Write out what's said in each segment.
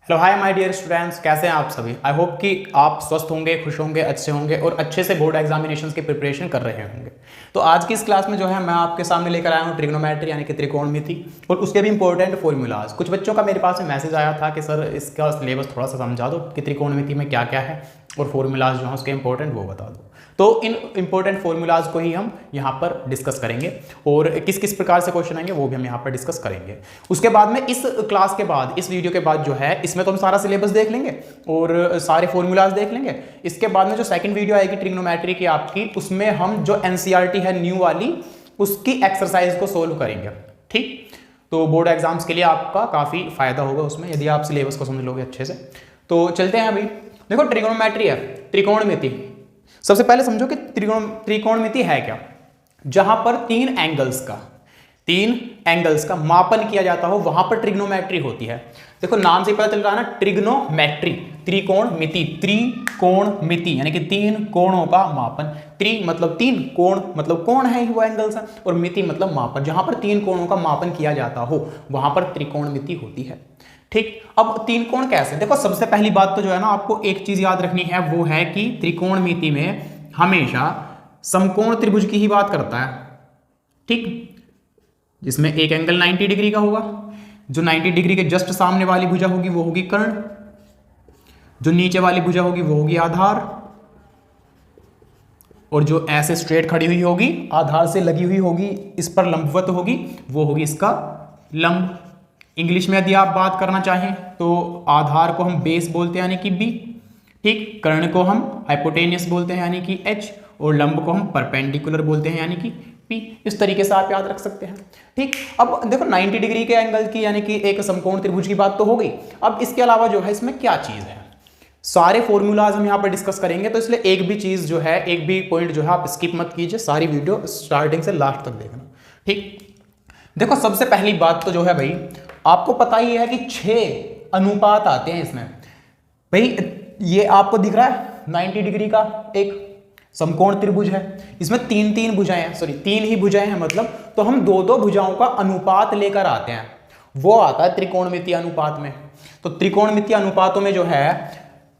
Hello hi my dear students, कैसे हैं आप सभी। आई होप कि आप स्वस्थ होंगे, खुश होंगे, अच्छे होंगे और अच्छे से बोर्ड एग्जामिनेशंस की प्रिपरेशन कर रहे होंगे। तो आज की इस क्लास में जो है मैं आपके सामने लेकर आया हूँ ट्रिग्नोमेट्री यानी कि त्रिकोणमिति और उसके भी इंपॉर्टेंट फॉर्मूलाज। कुछ बच्चों का मेरे पास में मैसेज आया था कि सर इसका सिलेबस थोड़ा सा समझा दो कि त्रिकोणमिति में क्या क्या है और फॉर्मूलाज जो हैं उसके इंपॉर्टेंट वो बता दो। तो इन इंपॉर्टेंट फॉर्मूलाज को ही हम यहाँ पर डिस्कस करेंगे और किस किस प्रकार से क्वेश्चन आएंगे वो भी हम यहाँ पर डिस्कस करेंगे। उसके बाद में इस क्लास के बाद, इस वीडियो के बाद जो है इसमें तो हम सारा सिलेबस देख लेंगे और सारे फॉर्मूलाज देख लेंगे। इसके बाद में जो सेकंड वीडियो आएगी ट्रिग्नोमेट्री की आपकी, उसमें हम जो एनसीईआरटी है न्यू वाली उसकी एक्सरसाइज को सोल्व करेंगे। ठीक, तो बोर्ड एग्जाम्स के लिए आपका काफ़ी फायदा होगा उसमें यदि आप सिलेबस को समझ लोगे अच्छे से। तो चलते हैं अभी। देखो ट्रिग्नोमेट्री है, त्रिकोणमिति। सबसे पहले समझो कि त्रिकोणमिति है क्या। जहां पर तीन एंगल्स का मापन किया जाता हो वहां पर ट्रिग्नोमेट्री होती है। देखो नाम से पता चल रहा है ना, ट्रिग्नोमेट्री, त्रिकोणमिति यानी कि तीन कोणों का मापन। त्रि मतलब तीन, कोण मतलब कोण है वो एंगल्स है, और मिति मतलब मापन। जहां पर तीन कोणों का मापन किया जाता हो वहां पर त्रिकोणमिति होती है। ठीक, अब तीन कोण कैसे। देखो सबसे पहली बात तो जो है ना आपको एक चीज याद रखनी है, वो है कि त्रिकोणमिति में हमेशा समकोण त्रिभुज की ही बात करता है। ठीक, जिसमें एक एंगल 90 डिग्री का होगा। जो 90 डिग्री के जस्ट सामने वाली भुजा होगी वो होगी कर्ण, जो नीचे वाली भुजा होगी वो होगी आधार, और जो ऐसे स्ट्रेट खड़ी हुई होगी आधार से लगी हुई होगी, इस पर लंबवत होगी, वो होगी इसका लंब। इंग्लिश में यदि आप बात करना चाहें तो आधार को हम बेस बोलते हैं यानी कि बी। ठीक, कर्ण को हम हाइपोटेनियस बोलते हैं यानी कि एच, और लंब को हम परपेंडिकुलर बोलते हैं यानी कि पी। इस तरीके से आप याद रख सकते हैं। ठीक, अब देखो 90 डिग्री के एंगल की यानी कि एक समकोण त्रिभुज की बात तो हो गई। अब इसके अलावा जो है इसमें क्या चीज है, सारे फॉर्मूलाज हम यहाँ पर डिस्कस करेंगे, तो इसलिए एक भी चीज जो है, एक भी पॉइंट जो है आप स्किप मत कीजिए, सारी वीडियो स्टार्टिंग से लास्ट तक देखना। ठीक, देखो सबसे पहली बात तो जो है भाई, आपको पता ही है कि 6 अनुपात आते हैं इसमें। भाई ये आपको दिख रहा है 90 डिग्री का एक समकोण त्रिभुज है, इसमें तीन भुजाएं हैं, सॉरी 3 ही भुजाएं हैं मतलब, तो हम दो भुजाओं का अनुपात लेकर आते हैं, वो आता है त्रिकोणमितीय अनुपात में। तो त्रिकोणमितीय अनुपातों में जो है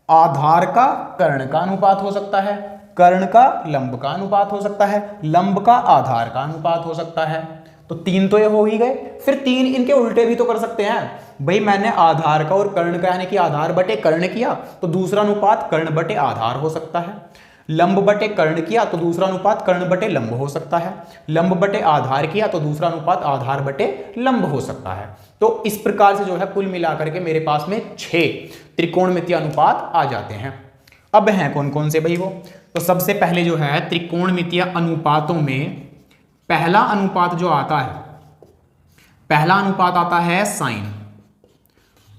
आधार का कर्ण का अनुपात हो सकता है, कर्ण का लंब का अनुपात हो सकता है, लंब का आधार का अनुपात हो सकता है। तो 3 तो ये हो ही गए, फिर 3 इनके उल्टे भी तो कर सकते हैं। भाई मैंने आधार का और कर्ण का यानी कि आधार बटे कर्ण किया तो दूसरा अनुपात कर्ण बटे आधार हो सकता है। लंब बटे कर्ण किया तो दूसरा अनुपात कर्ण बटे लंब हो सकता है। लंब बटे आधार किया तो दूसरा अनुपात आधार बटे लंब हो सकता है। तो इस प्रकार से जो है कुल मिलाकर के मेरे पास में 6 त्रिकोणमितीय अनुपात आ जाते हैं। अब हैं कौन कौन से भाई वो, तो सबसे पहले जो है त्रिकोणमितीय अनुपातों में पहला अनुपात जो आता है, पहला अनुपात आता है साइन,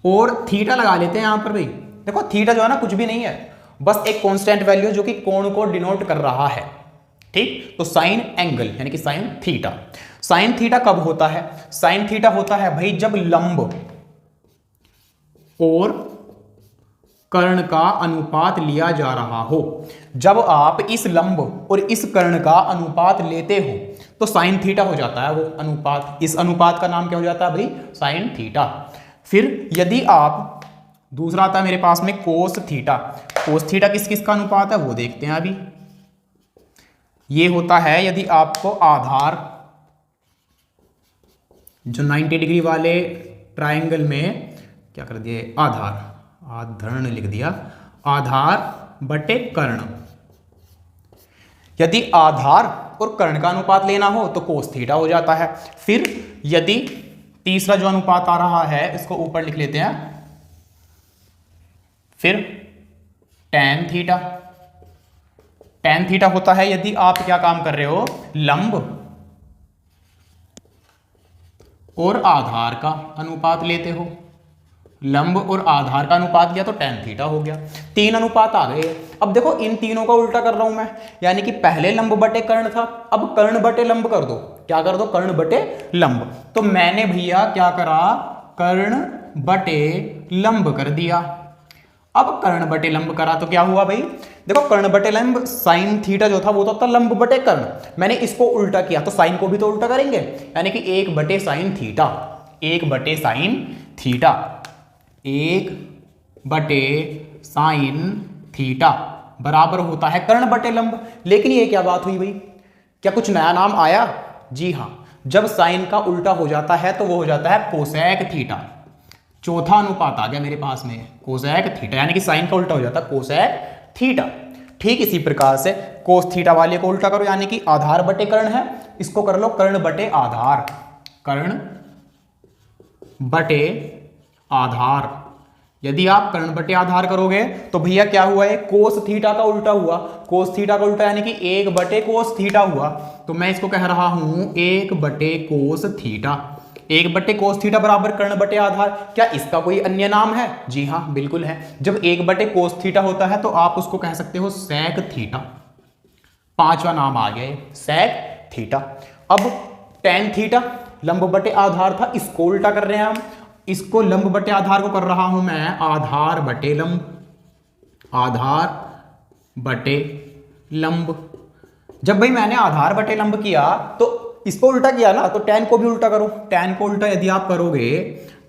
और थीटा लगा लेते हैं यहां पर। भाई देखो थीटा जो है ना कुछ भी नहीं है, बस एक कांस्टेंट वैल्यू जो कि कोण को डिनोट कर रहा है। ठीक, तो साइन एंगल यानी कि साइन थीटा। साइन थीटा कब होता है, साइन थीटा होता है भाई जब लंब और कर्ण का अनुपात लिया जा रहा हो। जब आप इस लंब और इस कर्ण का अनुपात लेते हो तो साइन थीटा हो जाता है वो अनुपात। इस अनुपात का नाम क्या हो जाता है भाई, साइन थीटा। फिर यदि आप, दूसरा आता है मेरे पास में कोस थीटा। कोस थीटा किस किस का अनुपात है वो देखते हैं अभी। ये होता है यदि आपको आधार, जो 90 डिग्री वाले ट्रायंगल में क्या कर दिए, आधारण लिख दिया, आधार बटे कर्ण। यदि आधार और कर्ण का अनुपात लेना हो तो कोस थीटा हो जाता है। फिर यदि तीसरा जो अनुपात आ रहा है इसको ऊपर लिख लेते हैं, फिर टैन थीटा। टैन थीटा होता है यदि आप क्या काम कर रहे हो, लंब और आधार का अनुपात लेते हो। लंब और आधार का अनुपात लिया तो टैन थीटा हो गया। 3 अनुपात आ गए। अब देखो इन तीनों का उल्टा कर रहा हूं मैं, यानी कि पहले लंब बटे कर्ण था, अब कर्ण बटे लंब कर दो। क्या कर दो, कर्ण बटे लंब। तो मैंने भैया क्या करा, कर्ण बटे लंब कर दिया। अब कर्ण बटे लंब करा तो क्या हुआ भाई, देखो कर्ण बटे लंब, साइन थीटा जो था वो तो था लंब बटे कर्ण, मैंने इसको उल्टा किया तो साइन को भी तो उल्टा करेंगे, यानी कि 1 बटे साइन थीटा, 1 बटे साइन थीटा, 1 बटे साइन थीटा बराबर होता है कर्ण बटे लंब। लेकिन ये क्या बात हुई भाई, क्या कुछ नया नाम आया? जी हाँ, जब साइन का उल्टा हो जाता है तो वो हो जाता है कोसेक थीटा। चौथा अनुपात आ गया मेरे पास में, कोसेक थीटा, यानी कि साइन का उल्टा हो जाता है कोसेक थीटा। ठीक इसी प्रकार से कोस थीटा वाले को उल्टा करो, यानी कि आधार बटे कर्ण है, इसको कर लो कर्ण बटे आधार, कर्ण बटे आधार। यदि आप कर्ण बटे आधार करोगे तो भैया क्या हुआ है, कोस थीटा का उल्टा हुआ, कोस थीटा का उल्टा यानी कि 1 बटे कोस थीटा हुआ। तो मैं इसको कह रहा हूं 1 बटे कोस थीटा, 1 बटे कोस थीटा बराबर कर्ण बटे आधार। क्या इसका कोई अन्य नाम है? जी हाँ बिल्कुल है। जब 1 बटे कोस थीटा होता है तो आप उसको कह सकते हो सेक थीटा, पांचवा नाम आ गया सेक थीटा। अब टेन थीटा लंब बटे आधार था, इसको उल्टा कर रहे हैं हम, इसको लंब बटे आधार को कर रहा हूं मैं आधार बटे लंब, आधार बटे लंब। जब भाई मैंने आधार बटे लंब किया तो इसको उल्टा किया ना, तो टेन को भी उल्टा करो। टेन को उल्टा यदि आप करोगे,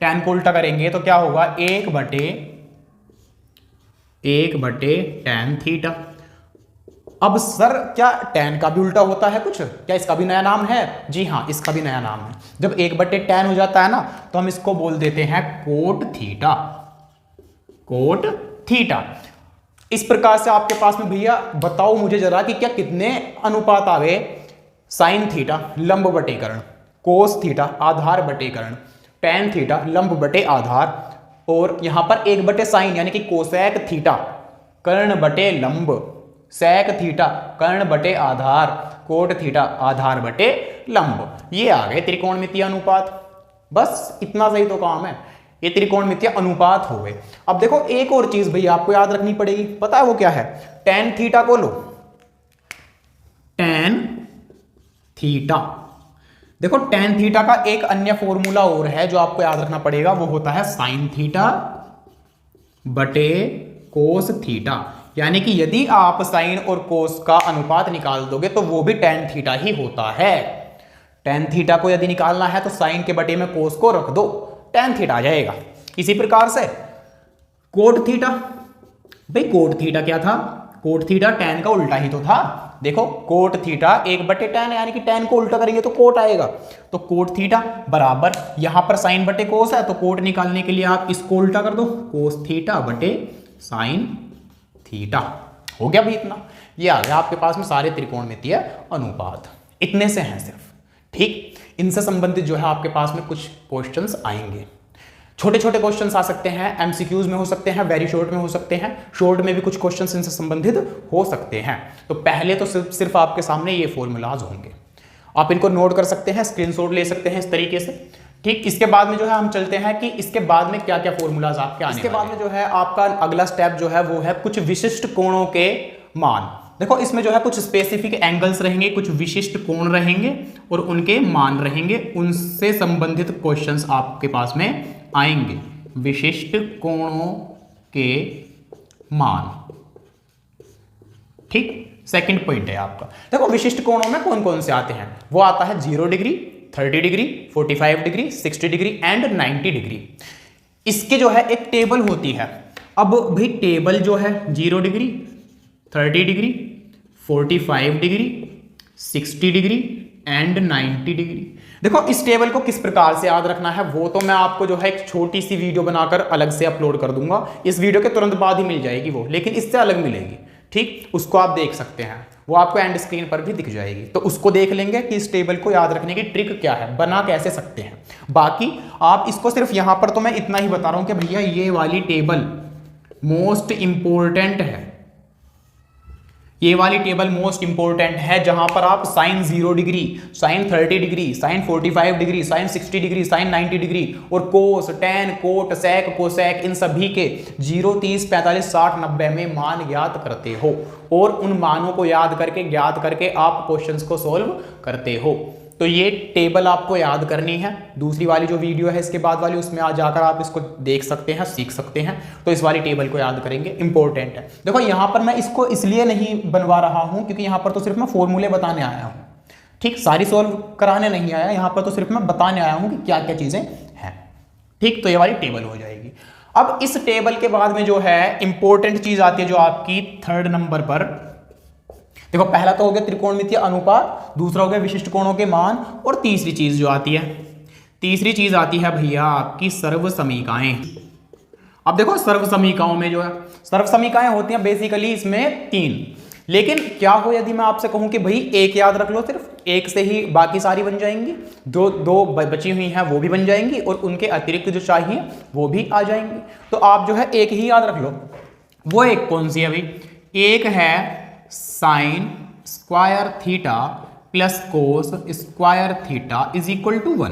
टेन को उल्टा करेंगे तो क्या होगा, 1 बटे टेन थीटा। अब सर क्या टेन का भी उल्टा होता है कुछ? क्या इसका भी नया नाम है? जी हाँ इसका भी नया नाम है। जब 1 बटे टेन हो जाता है ना तो हम इसको बोल देते हैं कोट थीटा, कोट थीटा। इस प्रकार से आपके पास में भैया बताओ मुझे जरा कि क्या कितने अनुपात आ गए, साइन थीटा लंब बटे कर्ण, कोस थीटा आधार बटे कर्ण, टेन थीटा लंब बटे आधार, और यहां पर 1 बटे साइन यानी कि कोसेक थीटा कर्ण बटे लंब, सेक थीटा कर्ण बटे आधार, कोट थीटा आधार बटे लंब। ये आ गए त्रिकोणमितीय अनुपात। बस इतना सही तो काम है, ये त्रिकोणमितीय अनुपात हो गए। अब देखो एक और चीज भैया आपको याद रखनी पड़ेगी, पता है वो क्या है? टेन थीटा को लो, टेन थीटा। देखो टेन थीटा का एक अन्य फॉर्मूला और है जो आपको याद रखना पड़ेगा, वो होता है साइन थीटा बटे कोस थीटा। यानी कि यदि आप साइन और कोस का अनुपात निकाल दोगे तो वो भी टेन थीटा ही होता है। टेन थीटा को यदि निकालना है तो साइन के बटे में कोस को रख दो, टेन थीटा आ जाएगा। इसी प्रकार से कोट थीटा, भाई कोट थीटा क्या था? कोट थीटा टेन का उल्टा ही तो था। देखो कोट थीटा 1 बटे टेन, यानी कि टेन को उल्टा करेंगे तो कोट आएगा, तो कोट थीटा बराबर यहां पर साइन बटे कोस है तो कोट निकालने के लिए आप इसको उल्टा कर दो, कोस थीटा बटे साइन थीटा। हो गया भाई इतना, ये आ गया आपके पास में सारे त्रिकोणमितीय अनुपात। इतने से हैं सिर्फ, ठीक। इनसे संबंधित जो है आपके पास में कुछ क्वेश्चंस आएंगे, छोटे छोटे क्वेश्चंस आ सकते हैं, एमसीक्यूज में हो सकते हैं, वेरी शॉर्ट में हो सकते हैं, शॉर्ट में भी कुछ क्वेश्चंस इनसे संबंधित हो सकते हैं। तो पहले तो सिर्फ आपके सामने ये फॉर्मूलाज होंगे, आप इनको नोट कर सकते हैं, स्क्रीनशॉट ले सकते हैं इस तरीके से, ठीक। इसके बाद में जो है हम चलते हैं कि इसके बाद में क्या क्या फॉर्मूलाज आपके आने इसके बाद में जो है आपका अगला स्टेप जो है वो है कुछ विशिष्ट कोणों के मान। देखो इसमें जो है कुछ स्पेसिफिक एंगल्स रहेंगे, कुछ विशिष्ट कोण रहेंगे और उनके मान रहेंगे, उनसे संबंधित क्वेश्चंस आपके पास में आएंगे। विशिष्ट कोणों के मान, ठीक। सेकंड पॉइंट है आपका। देखो विशिष्ट कोणों में कौन कौन से आते हैं, वो आता है 0 degree, 30 degree, 45 degree, 60 degree and 90 degree. इसके जो है एक टेबल होती है। अब भाई टेबल जो है 0 degree, 30 degree, 45 degree, 60 degree and 90 degree. देखो इस टेबल को किस प्रकार से याद रखना है वो तो मैं आपको जो है एक छोटी सी वीडियो बनाकर अलग से अपलोड कर दूंगा, इस वीडियो के तुरंत बाद ही मिल जाएगी वो, लेकिन इससे अलग मिलेगी, ठीक। उसको आप देख सकते हैं, वो आपको एंड स्क्रीन पर भी दिख जाएगी, तो उसको देख लेंगे कि इस टेबल को याद रखने की ट्रिक क्या है, बना कैसे सकते हैं। बाकी आप इसको सिर्फ यहां पर तो मैं इतना ही बता रहा हूं कि भैया ये वाली टेबल मोस्ट इंपॉर्टेंट है, ये वाली टेबल मोस्ट इंपॉर्टेंट है, जहां पर आप sine 0 degree, sine 30 degree, sine 45 degree, sine 60 degree, sine 90 degree और cos, tan, cot, sec, cosec, इन सभी के 0, 30, 45, 60, 90 में मान ज्ञात करते हो और उन मानों को याद करके ज्ञात करके आप क्वेश्चंस को सॉल्व करते हो। तो ये टेबल आपको याद करनी है। दूसरी वाली जो वीडियो है इसके बाद वाली, उसमें आ जाकर आप इसको देख सकते हैं, सीख सकते हैं। तो इस वाली टेबल को याद करेंगे, इंपॉर्टेंट है। देखो यहाँ पर मैं इसको इसलिए नहीं बनवा रहा हूँ क्योंकि यहाँ पर तो सिर्फ मैं फॉर्मूले बताने आया हूँ, ठीक, सारी सॉल्व कराने नहीं आया, यहाँ पर तो सिर्फ मैं बताने आया हूँ कि क्या क्या चीज़ें हैं, ठीक। तो ये वाली टेबल हो जाएगी। अब इस टेबल के बाद में जो है इंपॉर्टेंट चीज आती है जो आपकी थर्ड नंबर पर। देखो पहला तो हो गया त्रिकोणमितीय अनुपात, दूसरा हो गया विशिष्ट कोणों के मान, और तीसरी चीज जो आती है, तीसरी चीज आती है भैया आपकी सर्व समीकाएं। अब देखो सर्व समीकाओं में जो है सर्व समीकाएं होती हैं बेसिकली इसमें 3, लेकिन क्या हो यदि मैं आपसे कहूं कि भाई एक याद रख लो, सिर्फ एक से ही बाकी सारी बन जाएंगी, जो दो बची हुई हैं वो भी बन जाएंगी और उनके अतिरिक्त जो चाहिए वो भी आ जाएंगी। तो आप जो है एक ही याद रख लो। वो एक कौन सी है भाई? एक है sine square theta plus cos square theta is equal to 1।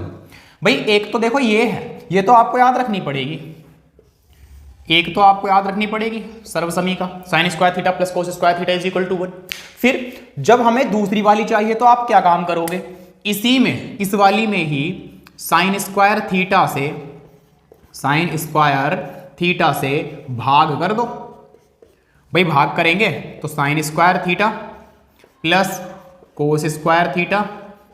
भाई एक तो देखो ये है, ये तो आपको याद रखनी पड़ेगी, एक तो आपको याद रखनी पड़ेगी सर्व समीका sine square theta plus cos square theta is equal to 1। फिर जब हमें दूसरी वाली चाहिए तो आप क्या काम करोगे? इसी में इस वाली में ही साइन स्क्वायर थीटा से भाग कर दो। भाई भाग करेंगे तो sine square theta plus cos square theta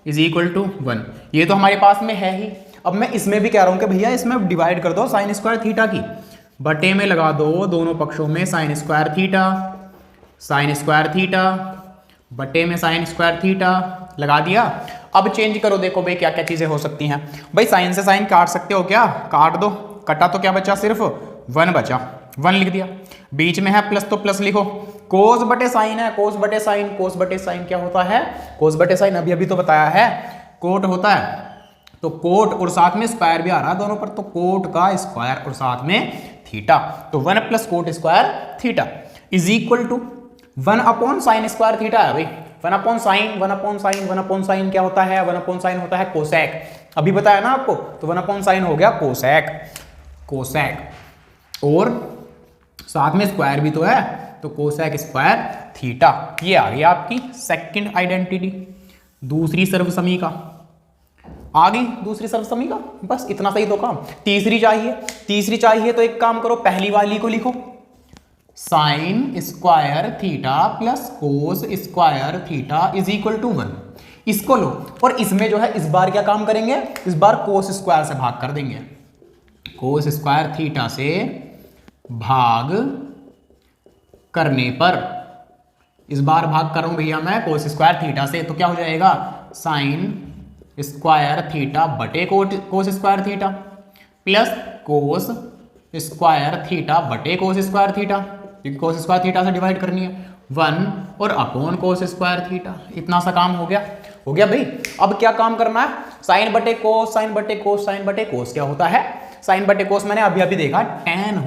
is equal to 1। ये तो हमारे पास में है ही। अब मैं इसमें भी कह रहा हूं कि भैया इसमें डिवाइड कर दो साइन स्क्वायर थीटा की, बटे में लगा दो दोनों पक्षों में साइन स्क्वायर थीटा बटे में साइन स्क्वायर थीटा लगा दिया। अब चेंज करो, देखो भाई क्या क्या चीजें हो सकती हैं। भाई साइन से साइन काट सकते हो क्या? काट दो। कटा तो क्या बचा? सिर्फ 1 बचा, 1 लिख दिया। बीच में है प्लस तो प्लस लिखो। कोस बटे साइन है, कोस बटे साइन क्या होता है? कोस बटे साइन अभी तो बताया है, कोट होता है। तो कोट और साथ में स्क्वायर भी आ रहा है दोनों पर, तो कोट का स्क्वायर और साथ में थीटा, तो 1 plus cot square theta is equal to 1 upon sine square theta है भाई। 1 अपॉन साइन क्या होता है? 1 अपॉन साइन होता है कोसेक, अभी बताया ना आपको। तो 1 अपॉन साइन हो गया कोसेक और साथ में स्क्वायर भी तो है, तो कोसेक स्क्वायर थीटा। ये आ गई आपकी सेकंड आइडेंटिटी, दूसरी सर्व समीका आ गई। दूसरी सर्व समीका, बस इतना सही तो काम। तीसरी चाहिए तो एक काम करो, पहली वाली को लिखो, sine square theta plus cos square theta is equal to 1। इसको लो और इसमें जो है इस बार क्या काम करेंगे? इस बार कोस स्क्वायर से भाग कर देंगे। कोस स्क्वायर थीटा से भाग करने पर, इस बार भाग कर रहा हूं भैया मैं कोस स्क्वायर थीटा से, तो क्या हो जाएगा? साइन स्क्वायर थीटा बटे कोस square theta plus cos square theta बटे कोस स्क्वायर थीटा, क्योंकि कोस स्क्वायर थीटा से डिवाइड करनी है, 1 और अपॉन कोस स्क्वायर थीटा। इतना सा काम हो गया भाई। अब क्या काम करना है? साइन बटे कोस क्या होता है? साइन बटे कोस मैंने अभी देखा tan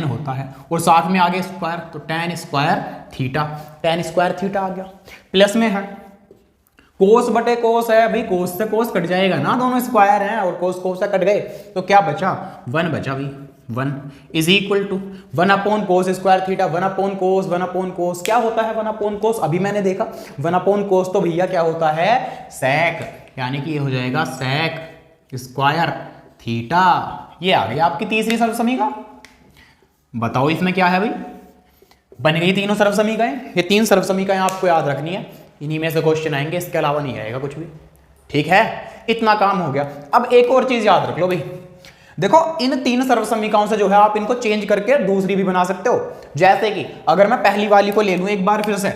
होता है और साथ में आगे स्क्वायर, तो tan स्क्वायर थीटा आ गया। प्लस में है कोस बटे कोस है भाई, कोस से कोस कट जाएगा ना, दोनों स्क्वायर हैं और कोस से कट गए, तो क्या बचा? 1 बचा भाई। 1 is equal to 1 upon cos square theta, 1 upon cos क्या होता है? 1 अपॉन कोस अभी मैंने देखा, 1 अपॉन कोस तो भैया क्या होता है? सेक, यानी कि ये हो जाएगा सेक स्क्वायर थीटा। ये आ गई आपकी तीसरी सर्व समीका। बताओ इसमें क्या है भाई? बन गई तीनों सर्व समीकाएं। ये 3 सर्व समीकाएं आपको याद रखनी है, इन्हीं में से क्वेश्चन आएंगे, इसके अलावा नहीं आएगा कुछ भी। ठीक है, इतना काम हो गया। अब एक और चीज याद रख लो भाई, देखो इन 3 सर्व समीकाओं से जो है आप इनको चेंज करके दूसरी भी बना सकते हो। जैसे कि अगर मैं पहली वाली को ले लूं एक बार, फिर से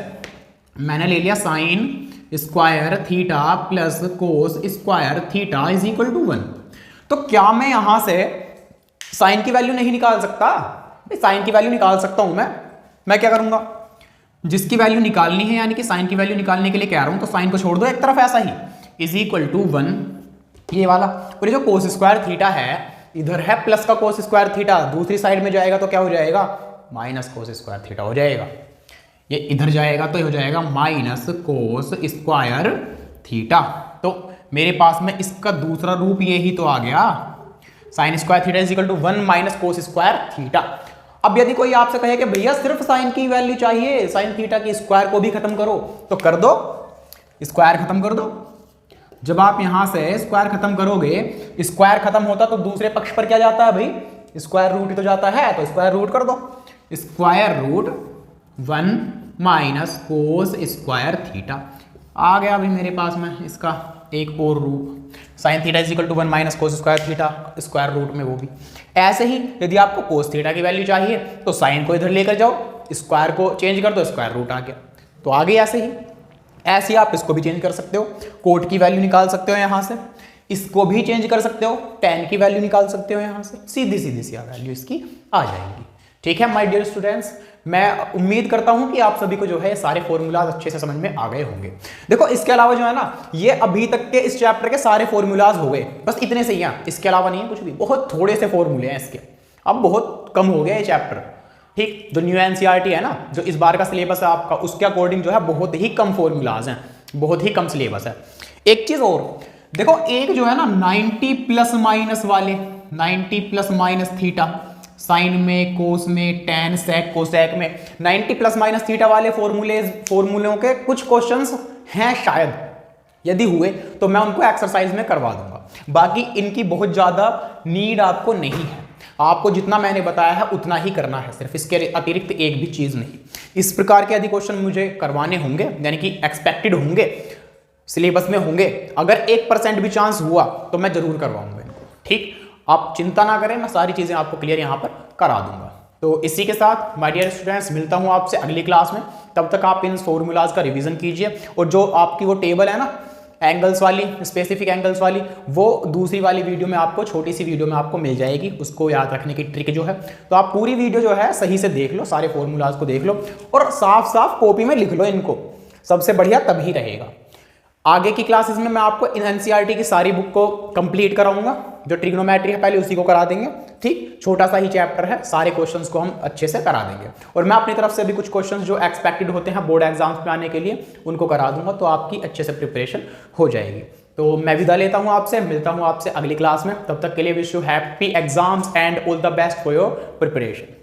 मैंने ले लिया sine square theta plus cos square theta is equal to 1, तो क्या मैं यहां से साइन की वैल्यू नहीं निकाल सकता? साइन की वैल्यू निकाल सकता हूं मैं क्या करूंगा? जिसकी वैल्यू निकालनी है, यानी कि साइन की वैल्यू निकालने के लिए कह रहा हूं, तो साइन को छोड़ दो एक तरफ, ऐसा ही इज इक्वल टू 1 ये वाला, और ये जो कोस स्क्वायर थीटा है इधर है प्लस का कोस स्क्वायर थीटा, दूसरी साइड में जाएगा तो क्या हो जाएगा? माइनस कोस स्क्वायर थीटा हो जाएगा। ये इधर जाएगा तो ये हो जाएगा माइनस कोस स्क्वायर थीटा। तो मेरे पास में इसका दूसरा रूप ये ही तो आ गया, sine square theta is equal to 1 minus cos square theta. अब यदि कोई आपसे कहे कि भैया सिर्फ साइन की वैल्यू चाहिए, साइन थीटा की स्क्वायर को भी खत्म करो, तो कर दो, स्क्वायर खत्म कर दो। जब आप यहां से स्क्वायर खत्म करोगे, स्क्वायर खत्म होता तो दूसरे पक्ष पर क्या जाता है भाई? स्क्वायर रूट ही तो जाता है, तो स्क्वायर रूट कर दो। Square root 1 minus cos square theta आ गया अभी मेरे पास में इसका एक और रूप। Sine theta is equal to 1 minus cos square theta square root में वो भी। ऐसे ही यदि आपको कोस थीटा की वैल्यू चाहिए तो साइन को इधर लेकर जाओ, स्क्वायर को चेंज कर दो, स्क्वायर रूट आ गया, तो आ गई। ऐसे ही आप इसको भी चेंज कर सकते हो, कोट की वैल्यू निकाल सकते हो यहाँ से, इसको भी चेंज कर सकते हो, tan की वैल्यू निकाल सकते हो यहाँ से, सीधी सी वैल्यू इसकी आ जाएगी। ठीक है माय डियर स्टूडेंट्स, मैं उम्मीद करता हूं कि आप सभी को जो है सारे फॉर्मूलाज अच्छे से समझ में आ गए होंगे। देखो इसके अलावा जो है ना, ये अभी तक के इस चैप्टर के सारे फॉर्मूलाज हो गए, बस इतने से ही हैं, इसके अलावा नहीं है कुछ भी, बहुत थोड़े से फॉर्मूले हैं इसके, अब बहुत कम हो गया ये चैप्टर। ठीक, जो न्यू एनसीईआरटी है ना, जो इस बार का सिलेबस है आपका, उसके अकॉर्डिंग जो है बहुत ही कम फॉर्मूलाज हैं, बहुत ही कम सिलेबस है। एक चीज और देखो, एक जो है ना 90 प्लस माइनस वाले, 90 प्लस माइनस थीटा, साइन में, कोस में, टेन, सेक, कोसेक में 90 प्लस माइनस थीटा वाले फॉर्मूलों के कुछ क्वेश्चंस हैं शायद, यदि हुए तो मैं उनको एक्सरसाइज में करवा दूंगा। बाकी इनकी बहुत ज्यादा नीड आपको नहीं है, आपको जितना मैंने बताया है उतना ही करना है, सिर्फ इसके अतिरिक्त एक भी चीज नहीं। इस प्रकार के यदि क्वेश्चन मुझे करवाने होंगे, यानी कि एक्सपेक्टेड होंगे, सिलेबस में होंगे, अगर 1% भी चांस हुआ तो मैं जरूर करवाऊंगा इनको। ठीक, आप चिंता ना करें, मैं सारी चीजें आपको क्लियर यहाँ पर करा दूंगा। तो इसी के साथ माय डियर स्टूडेंट्स मिलता हूँ आपसे अगली क्लास में, तब तक आप इन फॉर्मूलाज का रिवीजन कीजिए, और जो आपकी वो टेबल है ना एंगल्स वाली, स्पेसिफिक एंगल्स वाली, वो दूसरी वाली वीडियो में आपको, छोटी सी वीडियो में आपको मिल जाएगी, उसको याद रखने की ट्रिक जो है। तो आप पूरी वीडियो जो है सही से देख लो, सारे फॉर्मूलाज को देख लो और साफ साफ कॉपी में लिख लो इनको, सबसे बढ़िया तभी रहेगा। आगे की क्लासेस में मैं आपको इन एनसीईआरटी की सारी बुक को कंप्लीट कराऊंगा, जो ट्रिग्नोमेट्री है पहले उसी को करा देंगे। ठीक, छोटा सा ही चैप्टर है, सारे क्वेश्चंस को हम अच्छे से करा देंगे, और मैं अपनी तरफ से भी कुछ क्वेश्चंस जो एक्सपेक्टेड होते हैं बोर्ड एग्जाम्स में आने के लिए उनको करा दूंगा, तो आपकी अच्छे से प्रिपरेशन हो जाएगी। तो मैं विदा लेता हूं आपसे, मिलता हूं आपसे अगली क्लास में, तब तक के लिए wish you happy exams and all the best for your preparation.